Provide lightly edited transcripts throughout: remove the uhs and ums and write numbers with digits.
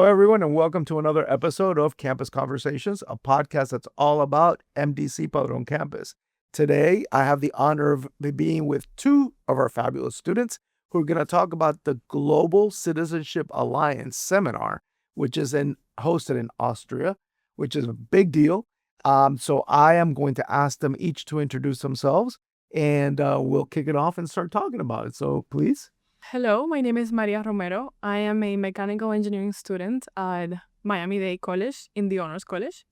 everyone, and welcome to another episode of Campus Conversations, a podcast that's all about MDC Padron Campus. Today, I have the honor of being with two of our fabulous students who are going to talk about the Global Citizenship Alliance seminar, which is hosted in Austria, which is a big deal. So I am going to ask them each to introduce themselves, and we'll kick it off and start talking about it. So please. Hello, my name is Maria Romero. I am a mechanical engineering student at Miami-Dade College in the Honors College.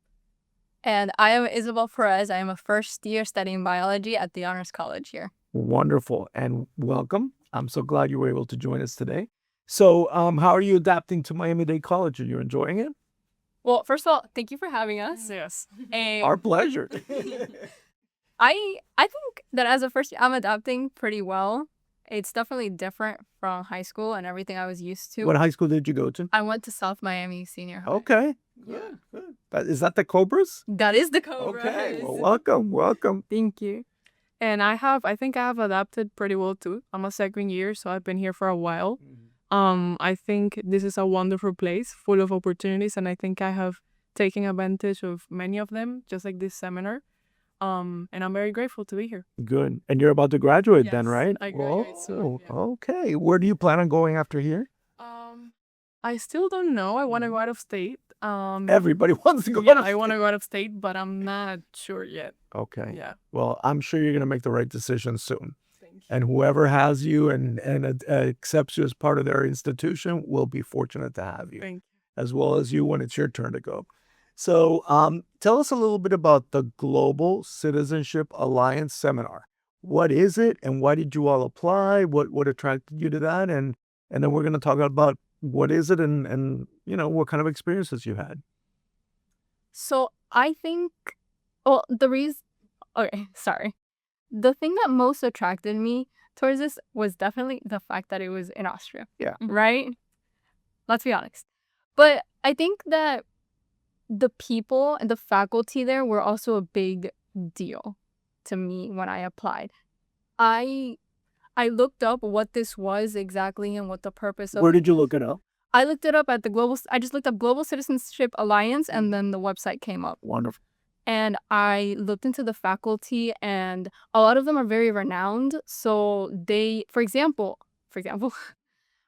And I am Isabel Perez. I am a first year studying biology at the Honors College here. Wonderful, and welcome. I'm so glad you were able to join us today. So how are you adapting to Miami-Dade College? Are you enjoying it? Well, first of all, thank you for having us. Yes. Our pleasure. I think that as a first year, I'm adapting pretty well. It's definitely different from high school and everything I was used to. What high school did you go to? I went to South Miami Senior High. Okay. Yeah. Good. Is that the Cobras? That is the Cobra. Okay. Well, welcome. Thank you. And I think I have adapted pretty well too. I'm a second year, so I've been here for a while. I think this is a wonderful place full of opportunities, and I think I have taken advantage of many of them, just like this seminar. And I'm very grateful to be here. Good. And you're about to graduate then, Yes, right? I graduate soon, yeah. Okay. Where do you plan on going after here? I still don't know. I want to go out of state. Everybody wants to go Yeah, out of I want to go out of state, but I'm not sure yet. Okay. Yeah. Well, I'm sure you're going to make the right decision soon. Thank you. And whoever has you and accepts you as part of their institution will be fortunate to have you, Thank you. as well as you when it's your turn to go. So tell us a little bit about the Global Citizenship Alliance seminar. What is it, and why did you all apply? What attracted you to that? And then we're going to talk about what is it and what kind of experiences you had. So I think, the thing that most attracted me towards this was definitely the fact that it was in Austria. Yeah. Right? Let's be honest. But I think that the people and the faculty there were also a big deal to me when I applied. I looked up what this was exactly and what the purpose of. Where did you look it up? I looked it up at I just looked up Global Citizenship Alliance, and then the website came up. Wonderful. And I looked into the faculty, and a lot of them are very renowned. So for example,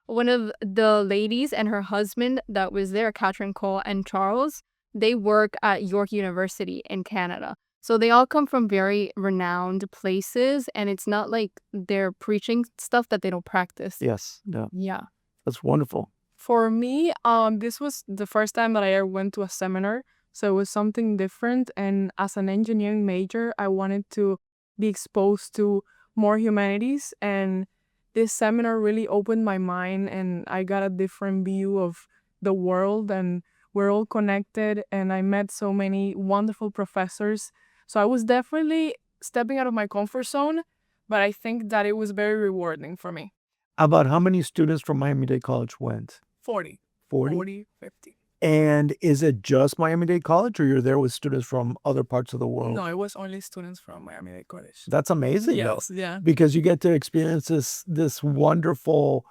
one of the ladies and her husband that was there, Catherine Cole and Charles, they work at York University in Canada. So they all come from very renowned places, and it's not like they're preaching stuff that they don't practice. Yes. Yeah. Yeah. That's wonderful. For me, this was the first time that I ever went to a seminar. So it was something different. And as an engineering major, I wanted to be exposed to more humanities. And this seminar really opened my mind, and I got a different view of the world, and we're all connected, and I met so many wonderful professors. So I was definitely stepping out of my comfort zone, but I think that it was very rewarding for me. About how many students from Miami-Dade College went? 40. 40? 40, 50. And is it just Miami-Dade College, or you're there with students from other parts of the world? No, it was only students from Miami-Dade College. That's amazing, though. Yes, yeah. Because you get to experience this wonderful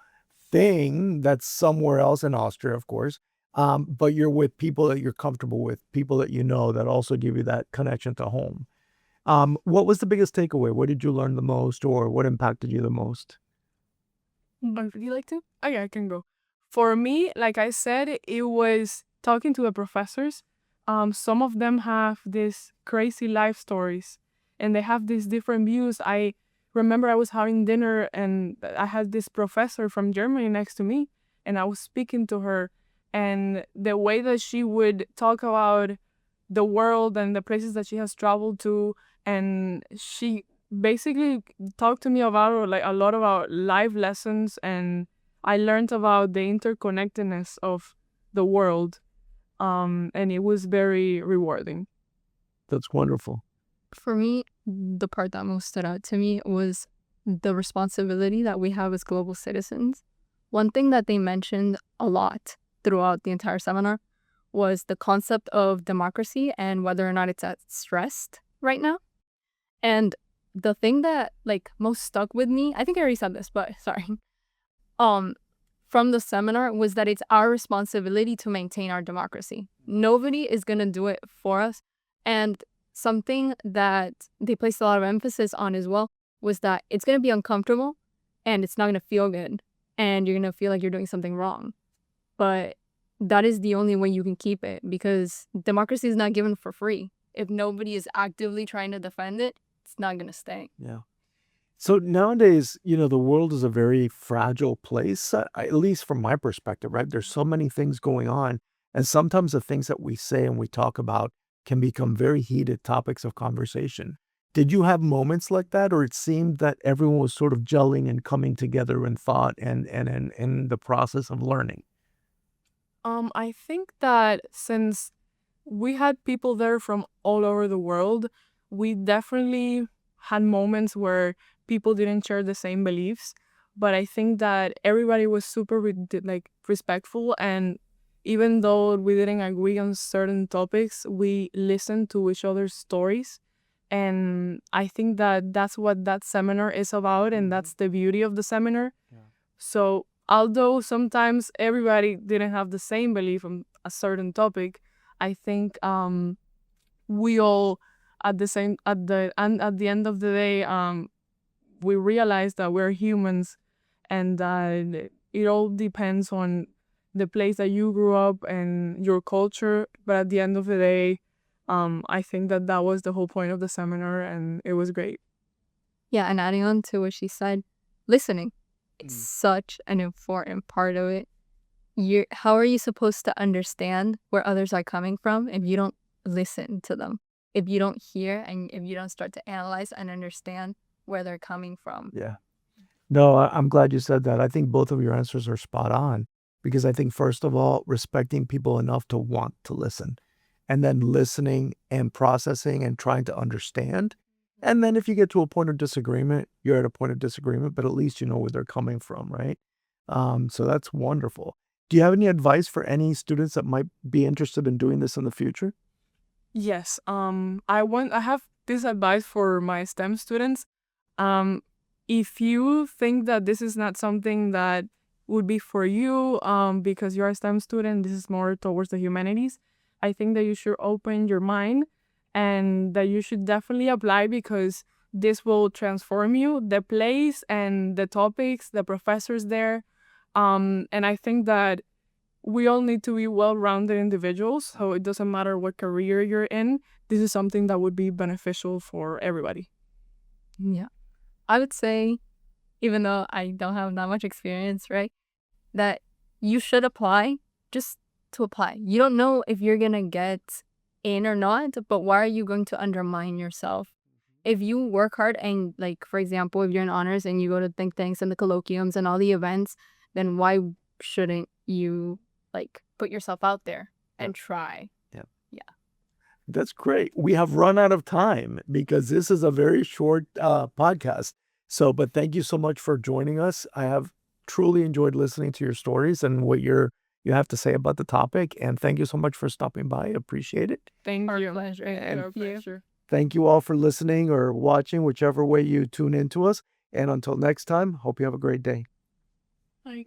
thing that's somewhere else in Austria, of course. But you're with people that you're comfortable with, people that you know, that also give you that connection to home. What was the biggest takeaway? What did you learn the most, or what impacted you the most? Would you like to? Oh, yeah, I can go. For me, like I said, it was talking to the professors. Some of them have these crazy life stories, and they have these different views. I remember I was having dinner, and I had this professor from Germany next to me, and I was speaking to her, and the way that she would talk about the world and the places that she has traveled to, and she basically talked to me about like a lot about life lessons, and I learned about the interconnectedness of the world, and it was very rewarding. That's wonderful. For me, the part that most stood out to me was the responsibility that we have as global citizens. One thing that they mentioned a lot throughout the entire seminar was the concept of democracy and whether or not it's at stressed right now. And the thing that like most stuck with me, I think I already said this, but sorry. from the seminar was that it's our responsibility to maintain our democracy. Nobody is going to do it for us. And something that they placed a lot of emphasis on as well was that it's going to be uncomfortable and it's not going to feel good. And you're going to feel like you're doing something wrong. But that is the only way you can keep it, because democracy is not given for free. If nobody is actively trying to defend it, it's not going to stay. Yeah. So nowadays, the world is a very fragile place, at least from my perspective, right? There's so many things going on. And sometimes the things that we say and we talk about can become very heated topics of conversation. Did you have moments like that, or it seemed that everyone was sort of gelling and coming together in thought and in the process of learning? I think that since we had people there from all over the world, we definitely had moments where people didn't share the same beliefs. But I think that everybody was super respectful, and even though we didn't agree on certain topics, we listened to each other's stories. And I think that that's what that seminar is about, and that's the beauty of the seminar. Yeah. So although sometimes everybody didn't have the same belief on a certain topic, I think we all at the end of the day we realize that we're humans, and that it all depends on the place that you grew up and your culture. But at the end of the day, I think that was the whole point of the seminar, and it was great. Yeah, and adding on to what she said, listening. It's such an important part of it. How are you supposed to understand where others are coming from if you don't listen to them? If you don't hear and if you don't start to analyze and understand where they're coming from. Yeah. No, I'm glad you said that. I think both of your answers are spot on, because I think, first of all, respecting people enough to want to listen, and then listening and processing and trying to understand. And then if you get to a point of disagreement, you're at a point of disagreement, but at least you know where they're coming from, right? So that's wonderful. Do you have any advice for any students that might be interested in doing this in the future? Yes. I have this advice for my STEM students. If you think that this is not something that would be for you, because you're a STEM student, this is more towards the humanities, I think that you should open your mind and that you should definitely apply, because this will transform you, the place and the topics, the professors there. And I think that we all need to be well-rounded individuals, so it doesn't matter what career you're in. This is something that would be beneficial for everybody. Yeah. I would say, even though I don't have that much experience, right, that you should apply just to apply. You don't know if you're going to get in or not, but why are you going to undermine yourself? If you work hard and, for example, if you're in honors and you go to think tanks and the colloquiums and all the events, then why shouldn't you, put yourself out there and try? Yeah. Yeah. That's great. We have run out of time because this is a very short podcast. But thank you so much for joining us. I have truly enjoyed listening to your stories and what you have to say about the topic. And thank you so much for stopping by. Appreciate it. Thank Our you. pleasure. Our Thank you. pleasure. Thank you all for listening or watching, whichever way you tune into us. And until next time, hope you have a great day. Bye.